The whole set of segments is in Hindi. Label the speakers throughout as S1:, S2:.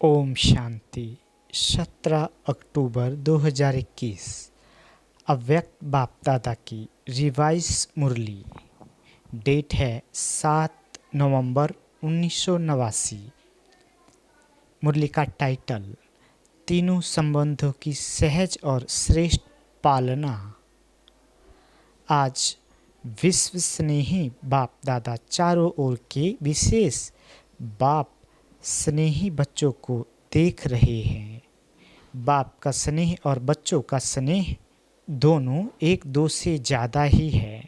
S1: ओम शांति। 17 अक्टूबर 2021। अव्यक्त बाप दादा की रिवाइज मुरली। डेट है 7 नवंबर 1989। मुरली का टाइटल तीनों संबंधों की सहज और श्रेष्ठ पालना। आज विश्व स्नेही बाप दादा चारों ओर के विशेष बाप स्नेही बच्चों को देख रहे हैं। बाप का स्नेह और बच्चों का स्नेह दोनों एक दो से ज़्यादा ही है।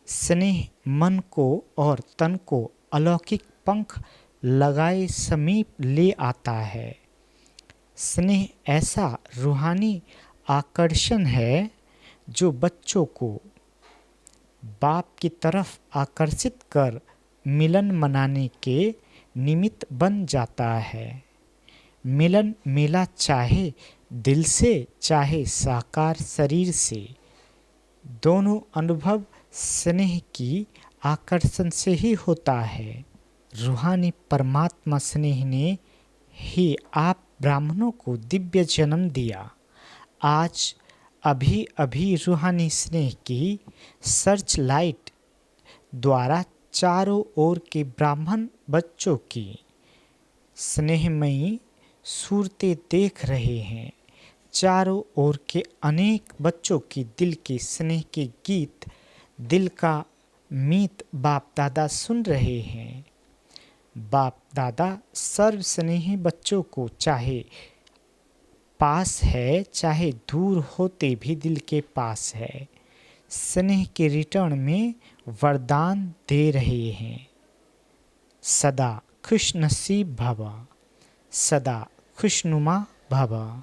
S1: स्नेह मन को और तन को अलौकिक पंख लगाए समीप ले आता है। स्नेह ऐसा रूहानी आकर्षण है जो बच्चों को बाप की तरफ आकर्षित कर मिलन मनाने के निमित्त बन जाता है। मिलन मेला चाहे दिल से चाहे साकार शरीर से, दोनों अनुभव स्नेह की आकर्षण से ही होता है। रूहानी परमात्मा स्नेह ने ही आप ब्राह्मणों को दिव्य जन्म दिया। आज अभी अभी रूहानी स्नेह की सर्च लाइट द्वारा चारों ओर के ब्राह्मण बच्चों की स्नेहमयी सूरतें देख रहे हैं। चारों ओर के अनेक बच्चों की दिल के स्नेह के गीत, दिल का मीत बाप दादा सुन रहे हैं। बाप दादा सर्व स्नेही बच्चों को चाहे पास है चाहे दूर होते भी दिल के पास है, स्नेह के रिटर्न में वरदान दे रहे हैं। सदा खुश नसीब भव, सदा खुशनुमा भव,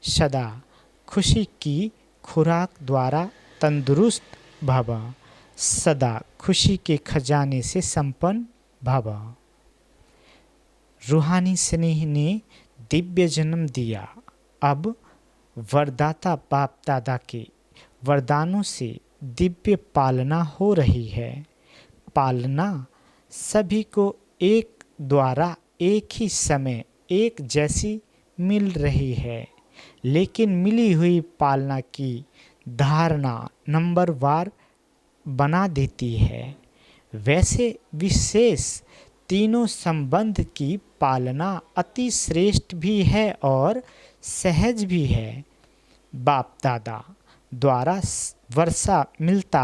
S1: सदा खुशी की खुराक द्वारा तंदुरुस्त भव, सदा खुशी के खजाने से संपन्न भव। रूहानी स्नेह ने दिव्य जन्म दिया। अब वरदाता बाप दादा के वरदानों से दिव्य पालना हो रही है। पालना सभी को एक द्वारा एक ही समय एक जैसी मिल रही है, लेकिन मिली हुई पालना की धारणा नंबरवार बना देती है। वैसे विशेष तीनों संबंध की पालना अति श्रेष्ठ भी है और सहज भी है। बाप दादा द्वारा वर्षा मिलता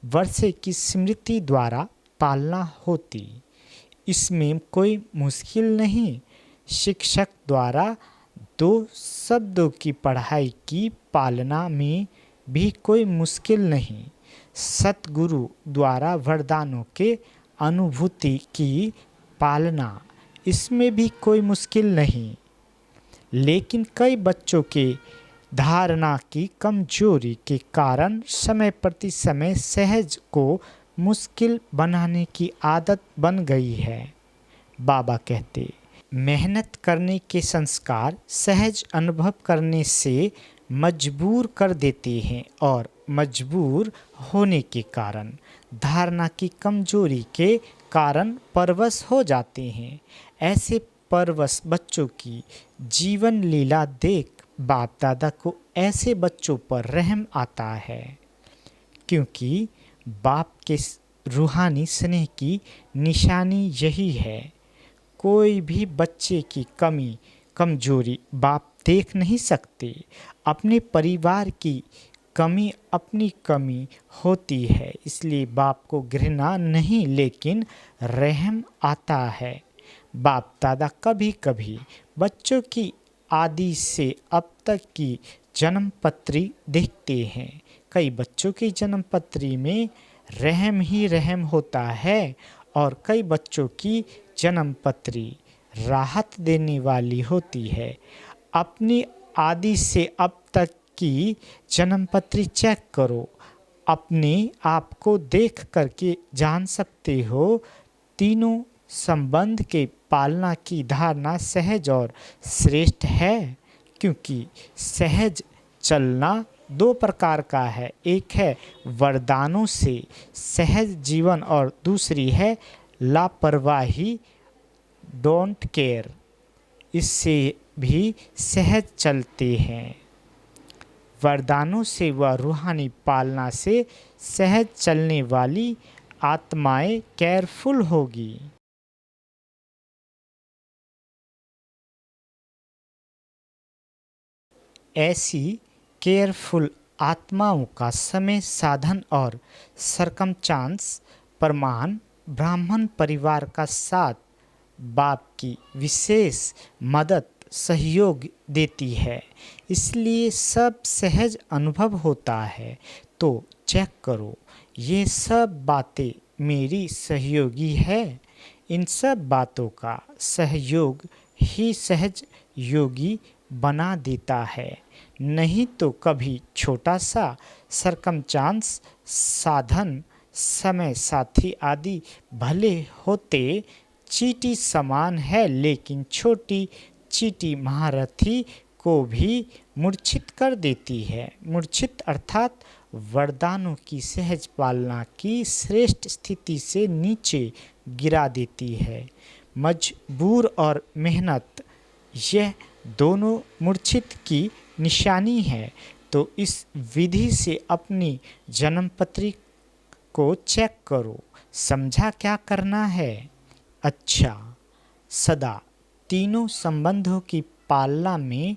S1: वर्षे की स्मृति द्वारा पालना होती, इसमें कोई मुश्किल नहीं। शिक्षक द्वारा 2 शब्दों की पढ़ाई की पालना में भी कोई मुश्किल नहीं। सतगुरु द्वारा वरदानों के अनुभूति की पालना, इसमें भी कोई मुश्किल नहीं। लेकिन कई बच्चों के धारणा की कमजोरी के कारण समय प्रति समय सहज को मुश्किल बनाने की आदत बन गई है। बाबा कहते, मेहनत करने के संस्कार सहज अनुभव करने से मजबूर कर देते हैं और मजबूर होने के कारण धारणा की कमजोरी के कारण परवश हो जाते हैं। ऐसे परवश बच्चों की जीवन लीला देख बाप दादा को ऐसे बच्चों पर रहम आता है, क्योंकि बाप के रूहानी स्नेह की निशानी यही है। कोई भी बच्चे की कमी कमजोरी बाप देख नहीं सकते। अपने परिवार की कमी अपनी कमी होती है, इसलिए बाप को घृणा नहीं लेकिन रहम आता है। बाप दादा कभी कभी बच्चों की आदि से अब तक की जन्म पत्री देखते हैं। कई बच्चों की जन्म पत्री में रहम ही रहम होता है और कई बच्चों की जन्म पत्री राहत देने वाली होती है। अपनी आदि से अब तक की जन्म पत्री चेक करो, अपने आप को देख करके जान सकते हो। तीनों संबंध के पालना की धारणा सहज और श्रेष्ठ है, क्योंकि सहज चलना दो प्रकार का है, एक है वरदानों से सहज जीवन और दूसरी है लापरवाही, डोंट केयर, इससे भी सहज चलते हैं। वरदानों से व रूहानी पालना से सहज चलने वाली आत्माएं केयरफुल होगी। ऐसी केयरफुल आत्माओं का समय, साधन और सरकमचांस प्रमाण ब्राह्मण परिवार का साथ बाप की विशेष मदद सहयोग देती है, इसलिए सब सहज अनुभव होता है। तो चेक करो, ये सब बातें मेरी सहयोगी है। इन सब बातों का सहयोग ही सहज योगी बना देता है, नहीं तो कभी छोटा सा सरकमचांस, साधन, समय, साथी आदि भले होते चींटी समान है, लेकिन छोटी चींटी महारथी को भी मूर्छित कर देती है। मूर्छित अर्थात वरदानों की सहज पालना की श्रेष्ठ स्थिति से नीचे गिरा देती है। मजबूर और मेहनत, यह दोनों मूर्छित की निशानी है। तो इस विधि से अपनी जन्मपत्री को चेक करो। समझा क्या करना है? अच्छा, सदा तीनों संबंधों की पालना में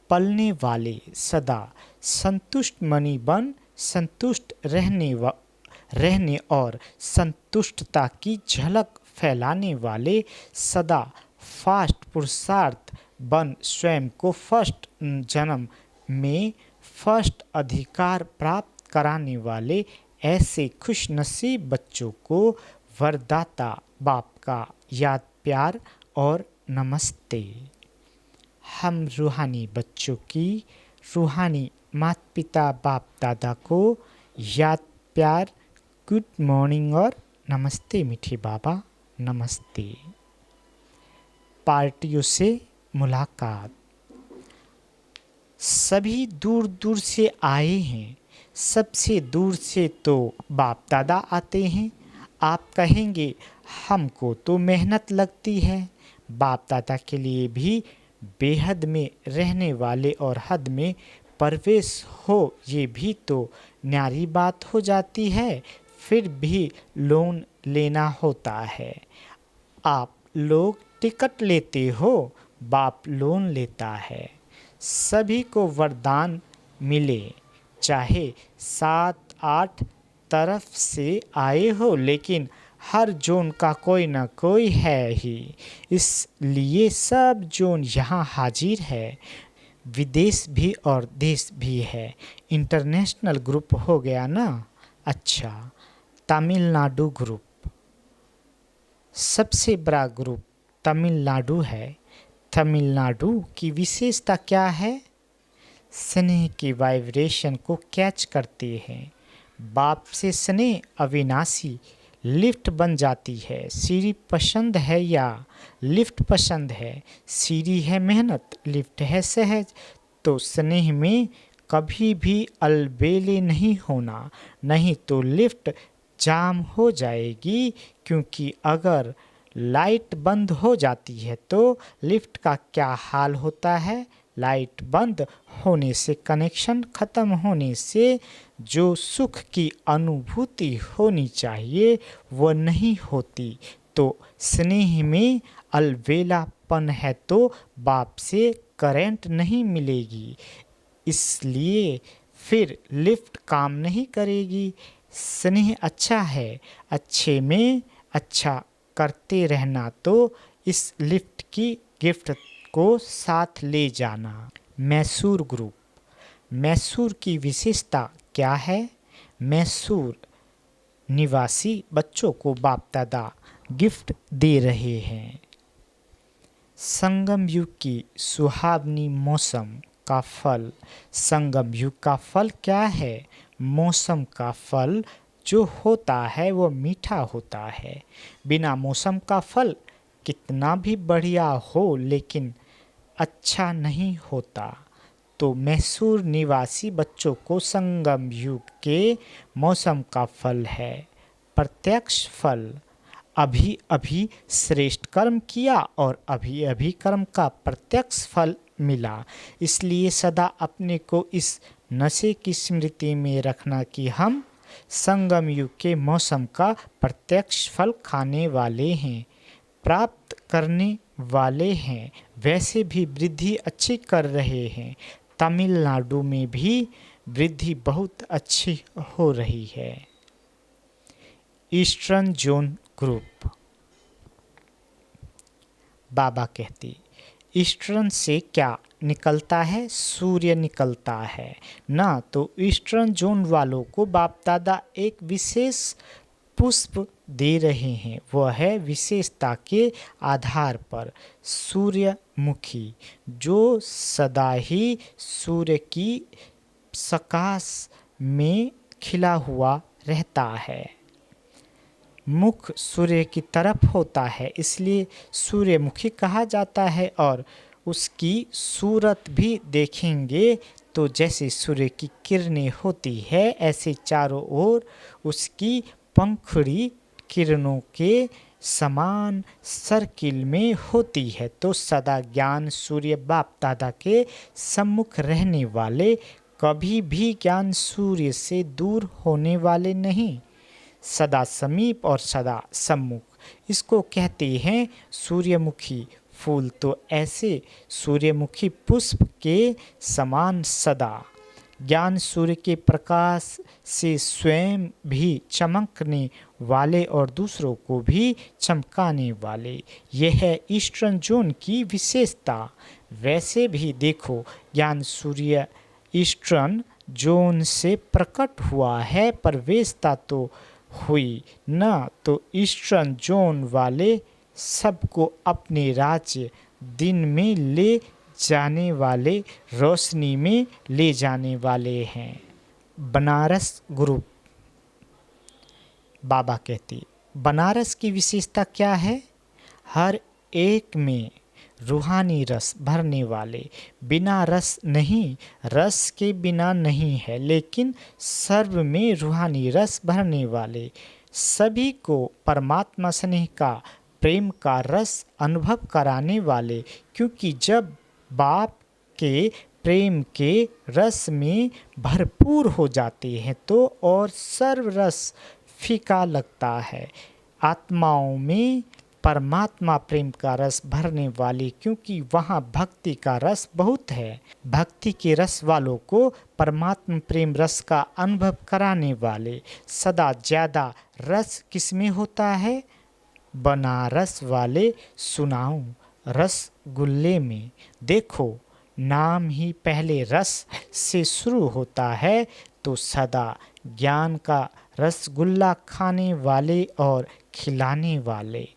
S1: पलने वाले, सदा संतुष्ट मणि बन संतुष्ट रहने और संतुष्टता की झलक फैलाने वाले, सदा फास्ट पुरुषार्थ बन स्वयं को फर्स्ट जन्म में फर्स्ट अधिकार प्राप्त कराने वाले, ऐसे खुशनसीब बच्चों को वरदाता बाप का याद, प्यार और नमस्ते। हम रूहानी बच्चों की रूहानी माता पिता बाप दादा को याद, प्यार, गुड मॉर्निंग और नमस्ते मीठे बाबा, नमस्ते। पार्टियों से मुलाकात। सभी दूर दूर से आए हैं, सबसे दूर से तो बाप दादा आते हैं। आप कहेंगे हमको तो मेहनत लगती है। बाप दादा के लिए भी बेहद में रहने वाले और हद में प्रवेश हो, ये भी तो न्यारी बात हो जाती है। फिर भी लोन लेना होता है। आप लोग टिकट लेते हो, बाप लोन लेता है। सभी को वरदान मिले, चाहे 7-8 तरफ से आए हो, लेकिन हर जोन का कोई ना कोई है ही। इसलिए सब जोन यहाँ हाजिर है। विदेश भी और देश भी है। इंटरनेशनल ग्रुप हो गया ना। अच्छा, तमिलनाडु ग्रुप सबसे बड़ा ग्रुप तमिलनाडु है। तमिलनाडु की विशेषता क्या है? स्नेह की वाइब्रेशन को कैच करते हैं। बाप से स्नेह अविनाशी लिफ्ट बन जाती है। सीढ़ी पसंद है या लिफ्ट पसंद है? सीढ़ी है मेहनत, लिफ्ट है सहज। तो स्नेह में कभी भी अलबेले नहीं होना, नहीं तो लिफ्ट जाम हो जाएगी। क्योंकि अगर लाइट बंद हो जाती है तो लिफ्ट का क्या हाल होता है? लाइट बंद होने से, कनेक्शन खत्म होने से जो सुख की अनुभूति होनी चाहिए वो नहीं होती। तो स्नेह में अलबेलापन है तो बाप से करंट नहीं मिलेगी, इसलिए फिर लिफ्ट काम नहीं करेगी। स्नेह अच्छा है, अच्छे में अच्छा करते रहना, तो इस लिफ्ट की गिफ्ट को साथ ले जाना। मैसूर ग्रुप, मैसूर की विशेषता क्या है? मैसूर निवासी बच्चों को बाप दादा गिफ्ट दे रहे हैं। संगम युग की सुहावनी मौसम का फल। संगम युग का फल क्या है? मौसम का फल जो होता है वो मीठा होता है। बिना मौसम का फल कितना भी बढ़िया हो लेकिन अच्छा नहीं होता। तो मैसूर निवासी बच्चों को संगम युग के मौसम का फल है। प्रत्यक्ष फल, अभी अभी श्रेष्ठ कर्म किया और अभी अभी कर्म का प्रत्यक्ष फल मिला। इसलिए सदा अपने को इस नशे की स्मृति में रखना कि हम संगम युग के मौसम का प्रत्यक्ष फल खाने वाले हैं, प्राप्त करने वाले हैं। वैसे भी वृद्धि अच्छी कर रहे हैं। तमिलनाडु में भी वृद्धि बहुत अच्छी हो रही है। Eastern zone group. बाबा कहते, ईस्टर्न से क्या निकलता है? सूर्य निकलता है ना। तो ईस्टर्न जोन वालों को बाप दादा एक विशेष पुष्प दे रहे हैं। वह है विशेषता के आधार पर सूर्यमुखी, जो सदा ही सूर्य की प्रकाश में खिला हुआ रहता है। मुख सूर्य की तरफ होता है, इसलिए सूर्यमुखी कहा जाता है। और उसकी सूरत भी देखेंगे तो जैसे सूर्य की किरणें होती है, ऐसे चारों ओर उसकी पंखुड़ी किरणों के समान सर्किल में होती है। तो सदा ज्ञान सूर्य बाप दादा के सम्मुख रहने वाले कभी भी ज्ञान सूर्य से दूर होने वाले नहीं, सदा समीप और सदा सम्मुख। इसको कहते हैं सूर्यमुखी फूल। तो ऐसे सूर्यमुखी पुष्प के समान सदा ज्ञान सूर्य के प्रकाश से स्वयं भी चमकने वाले और दूसरों को भी चमकाने वाले, यह है ईस्टर्न जोन की विशेषता। वैसे भी देखो, ज्ञान सूर्य ईस्टर्न जोन से प्रकट हुआ है, प्रवेशता तो हुई न। तो ईस्टर्न जोन वाले सबको अपने राज्य दिन में ले जाने वाले, रोशनी में ले जाने वाले हैं। बनारस ग्रुप। बाबा कहते, बनारस की विशेषता क्या है? हर एक में रूहानी रस भरने वाले। बिना रस नहीं, रस के बिना नहीं है, लेकिन सर्व में रूहानी रस भरने वाले, सभी को परमात्मा स्नेह का, प्रेम का रस अनुभव कराने वाले। क्योंकि जब बाप के प्रेम के रस में भरपूर हो जाते हैं तो और सर्व रस फीका लगता है। आत्माओं में परमात्मा प्रेम का रस भरने वाली, क्योंकि वहाँ भक्ति का रस बहुत है। भक्ति के रस वालों को परमात्मा प्रेम रस का अनुभव कराने वाले। सदा ज़्यादा रस किसमें होता है? बनारस वाले सुनाऊं, रसगुल्ले में। देखो, नाम ही पहले रस से शुरू होता है, तो सदा ज्ञान का रसगुल्ला खाने वाले और खिलाने वाले,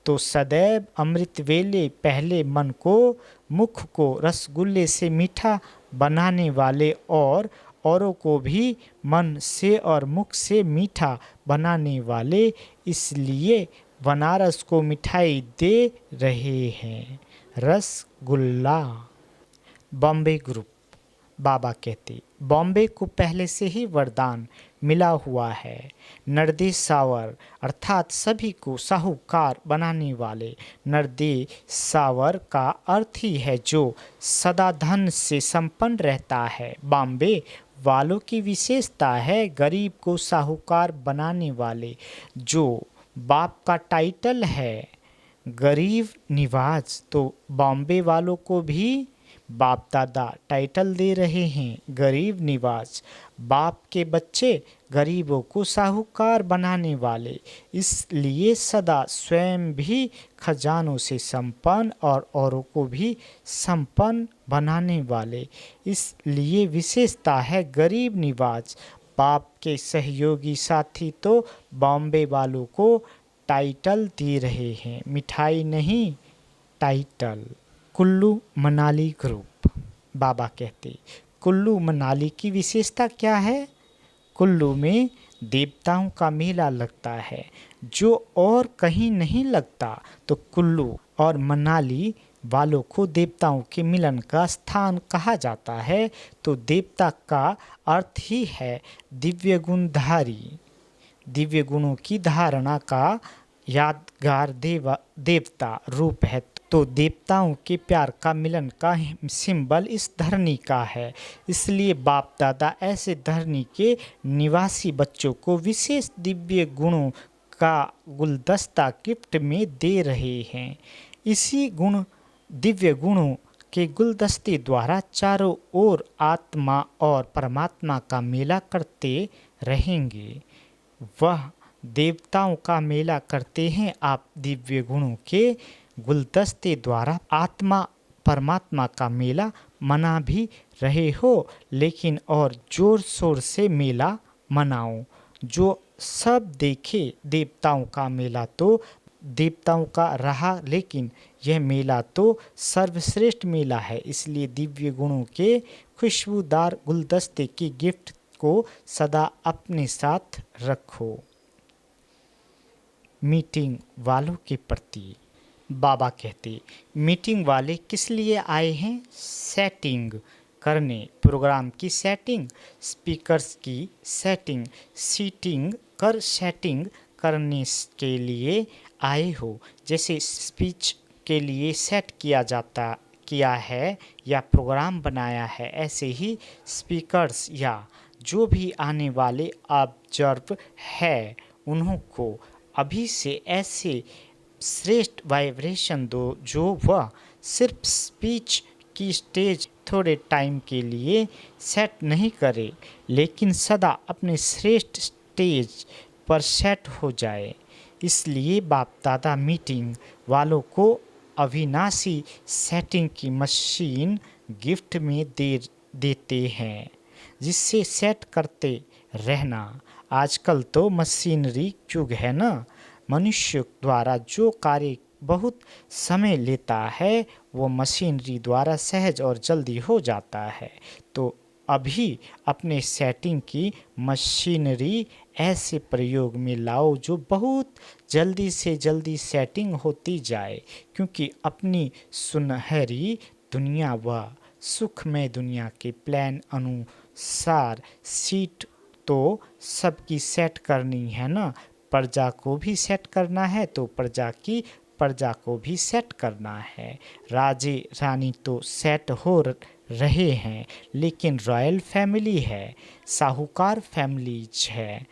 S1: तो सदैव अमृत वेले पहले मन को, मुख को रसगुल्ले से मीठा बनाने वाले और औरों को भी मन से और मुख से मीठा बनाने वाले, इसलिए बनारस को मिठाई दे रहे हैं, रसगुल्ला। बॉम्बे ग्रुप। बाबा कहते, बॉम्बे को पहले से ही वरदान मिला हुआ है। नरदेसावर अर्थात सभी को साहूकार बनाने वाले। नरदेसावर का अर्थ ही है जो सदा धन से संपन्न रहता है। बॉम्बे वालों की विशेषता है गरीब को साहूकार बनाने वाले, जो बाप का टाइटल है गरीब निवाज। तो बॉम्बे वालों को भी बाप दादा टाइटल दे रहे हैं गरीब निवाज। बाप के बच्चे गरीबों को साहूकार बनाने वाले, इसलिए सदा स्वयं भी खजानों से संपन्न और औरों को भी संपन्न बनाने वाले, इसलिए विशेषता है गरीब निवाज। बाप के सहयोगी साथी तो बॉम्बे वालों को टाइटल दे रहे हैं, मिठाई नहीं, टाइटल। कुल्लू मनाली ग्रुप। बाबा कहते, कुल्लू मनाली की विशेषता क्या है? कुल्लू में देवताओं का मेला लगता है जो और कहीं नहीं लगता। तो कुल्लू और मनाली वालों को देवताओं के मिलन का स्थान कहा जाता है, तो देवता का अर्थ ही है दिव्य गुणधारी, दिव्य गुणों की धारणा का यादगार देवता रूप है। तो देवताओं के प्यार का मिलन का सिंबल इस धरनी का है। इसलिए बाप दादा ऐसे धरनी के निवासी बच्चों को विशेष दिव्य गुणों का गुलदस्ता गिफ्ट में दे रहे हैं। इसी दिव्य गुणों के गुलदस्ते द्वारा चारों ओर आत्मा और परमात्मा का मेला करते रहेंगे। वह देवताओं का मेला करते हैं, आप दिव्य गुणों के गुलदस्ते द्वारा आत्मा परमात्मा का मेला मना भी रहे हो, लेकिन और जोर शोर से मेला मनाओ। जो सब देखे देवताओं का मेला तो देवताओं का रहा, लेकिन यह मेला तो सर्वश्रेष्ठ मेला है। इसलिए दिव्य गुणों के खुशबूदार गुलदस्ते की गिफ्ट को सदा अपने साथ रखो। मीटिंग वालों के प्रति बाबा कहते, मीटिंग वाले किस लिए आए हैं? सेटिंग करने, प्रोग्राम की सेटिंग, स्पीकर्स की सेटिंग, सीटिंग कर सेटिंग करने के लिए आए हो। जैसे स्पीच के लिए सेट किया है या प्रोग्राम बनाया है, ऐसे ही स्पीकर्स या जो भी आने वाले ऑब्जर्व है उन्हों को अभी से ऐसे श्रेष्ठ वाइब्रेशन दो जो वह सिर्फ स्पीच की स्टेज थोड़े टाइम के लिए सेट नहीं करे, लेकिन सदा अपने श्रेष्ठ स्टेज पर सेट हो जाए। इसलिए बाप दादा मीटिंग वालों को अविनाशी सेटिंग की मशीन गिफ्ट में देते हैं, जिससे सेट करते रहना। आजकल तो मशीनरी युग है ना, मनुष्य द्वारा जो कार्य बहुत समय लेता है वो मशीनरी द्वारा सहज और जल्दी हो जाता है। तो अभी अपने सेटिंग की मशीनरी ऐसे प्रयोग में लाओ जो बहुत जल्दी से जल्दी सेटिंग होती जाए, क्योंकि अपनी सुनहरी दुनिया व सुखमय दुनिया के प्लान अनुसार सीट तो सबकी सेट करनी है ना। प्रजा को भी सेट करना है तो प्रजा को भी सेट करना है। राजे रानी तो सेट हो रहे हैं, लेकिन रॉयल फैमिली है, साहूकार फैमिलीज है,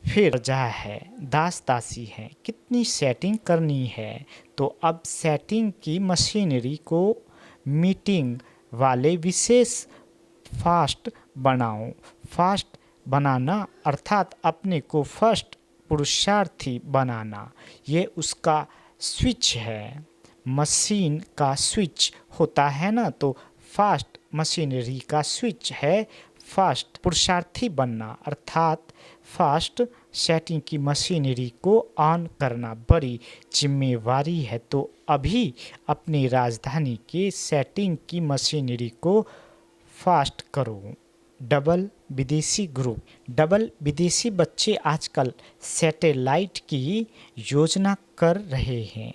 S1: फिर प्रजा है, दास दासी है, कितनी सेटिंग करनी है। तो अब सेटिंग की मशीनरी को मीटिंग वाले विशेष फास्ट बनाओ। फास्ट बनाना अर्थात अपने को फर्स्ट पुरुषार्थी बनाना, ये उसका स्विच है। मशीन का स्विच होता है ना, तो फास्ट मशीनरी का स्विच है फास्ट पुरुषार्थी बनना, अर्थात फास्ट सेटिंग की मशीनरी को ऑन करना बड़ी जिम्मेवारी है। तो अभी अपनी राजधानी के सेटिंग की मशीनरी को फास्ट करो। डबल विदेशी ग्रुप, डबल विदेशी बच्चे आजकल सैटेलाइट की योजना कर रहे हैं।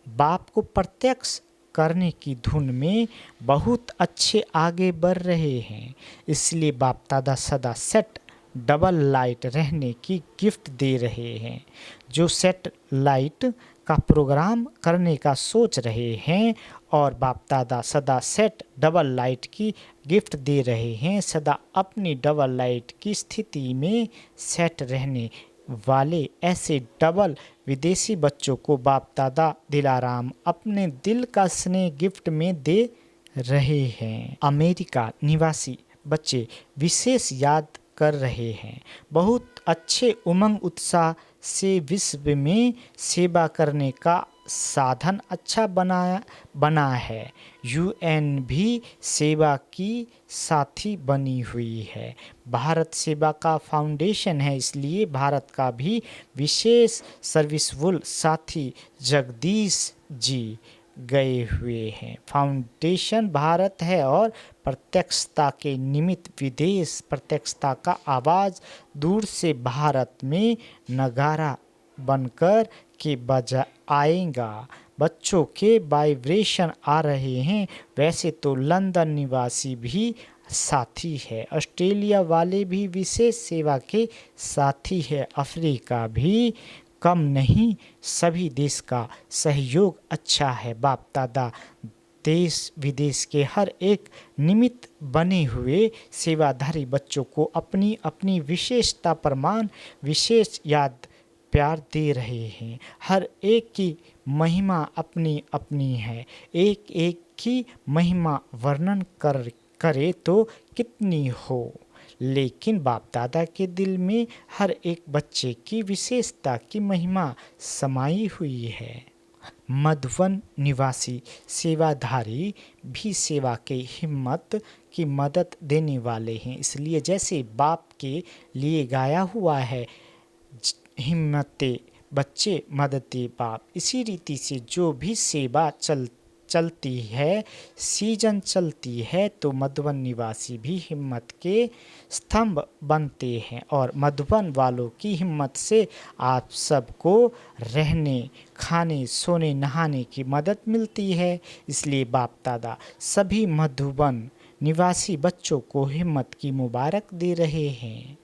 S1: बाप को प्रत्यक्ष करने की धुन में बहुत अच्छे आगे बढ़ रहे हैं। इसलिए बाप दादा सदा सेट डबल लाइट रहने की गिफ्ट दे रहे हैं। जो सेट लाइट का प्रोग्राम करने का सोच रहे हैं और बाप दादा सदा सेट डबल लाइट की गिफ्ट दे रहे हैं, सदा अपनी डबल लाइट की स्थिति में सेट रहने वाले ऐसे डबल विदेशी बच्चों को बाप दादा दिलाराम अपने दिल का स्नेह गिफ्ट में दे रहे हैं। अमेरिका निवासी बच्चे विशेष याद कर रहे हैं। बहुत अच्छे उमंग उत्साह से विश्व में सेवा करने का साधन अच्छा बना है। यूएन भी सेवा की साथी बनी हुई है। भारत सेवा का फाउंडेशन है, इसलिए भारत का भी विशेष सर्विसफुल साथी जगदीश जी गए हुए हैं। फाउंडेशन भारत है और प्रत्यक्षता के निमित्त विदेश प्रत्यक्षता का आवाज़ दूर से भारत में नगारा बनकर के बजा आएगा। बच्चों के वाइब्रेशन आ रहे हैं। वैसे तो लंदन निवासी भी साथी है, ऑस्ट्रेलिया वाले भी विशेष सेवा के साथी है, अफ्रीका भी कम नहीं। सभी देश का सहयोग अच्छा है। बाप दादा देश विदेश के हर एक निमित्त बने हुए सेवाधारी बच्चों को अपनी अपनी विशेषता प्रमाण विशेष याद प्यार दे रहे हैं। हर एक की महिमा अपनी अपनी है। एक एक की महिमा वर्णन करे तो कितनी हो, लेकिन बाप दादा के दिल में हर एक बच्चे की विशेषता की महिमा समाई हुई है। मधुवन निवासी सेवाधारी भी सेवा के हिम्मत की मदद देने वाले हैं। इसलिए जैसे बाप के लिए गाया हुआ है, हिम्मते बच्चे मददे बाप, इसी रीति से जो भी सेवा चलती है, सीजन चलती है, तो मधुबन निवासी भी हिम्मत के स्तंभ बनते हैं। और मधुबन वालों की हिम्मत से आप सबको रहने खाने सोने नहाने की मदद मिलती है। इसलिए बाप दादा सभी मधुबन निवासी बच्चों को हिम्मत की मुबारक दे रहे हैं।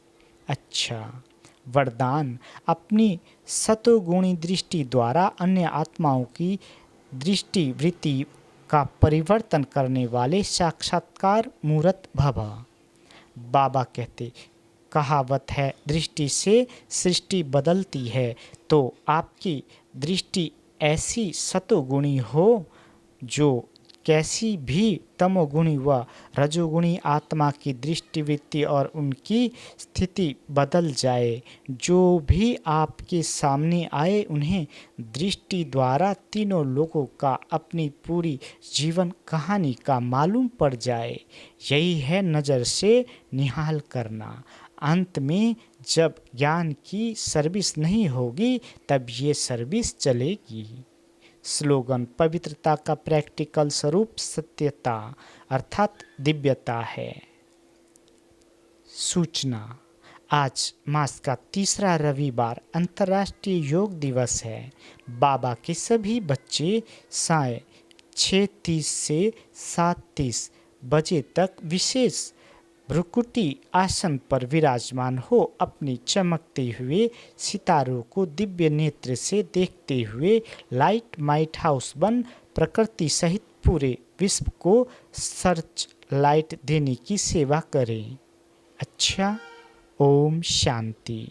S1: अच्छा, वरदान अपनी सतोगुणी दृष्टि द्वारा अन्य आत्माओं की दृष्टि वृत्ति का परिवर्तन करने वाले साक्षात्कार मूर्त भव। बाबा कहते, कहावत है, दृष्टि से सृष्टि बदलती है। तो आपकी दृष्टि ऐसी सतोगुणी हो जो कैसी भी तमोगुणी व रजोगुणी आत्मा की दृष्टिवृत्ति और उनकी स्थिति बदल जाए। जो भी आपके सामने आए उन्हें दृष्टि द्वारा तीनों लोगों का अपनी पूरी जीवन कहानी का मालूम पड़ जाए। यही है नज़र से निहाल करना। अंत में जब ज्ञान की सर्विस नहीं होगी तब ये सर्विस चलेगी। स्लोगन पवित्रता का प्रैक्टिकल स्वरूप सत्यता अर्थात दिव्यता है। सूचना, आज मास का तीसरा रविवार अंतर्राष्ट्रीय योग दिवस है। बाबा के सभी बच्चे साय 6:30 से 7:30 बजे तक विशेष भ्रुकुटी आसन पर विराजमान हो अपनी चमकते हुए सितारों को दिव्य नेत्र से देखते हुए लाइट माइट हाउस बन प्रकृति सहित पूरे विश्व को सर्च लाइट देने की सेवा करें। अच्छा, ओम शांति।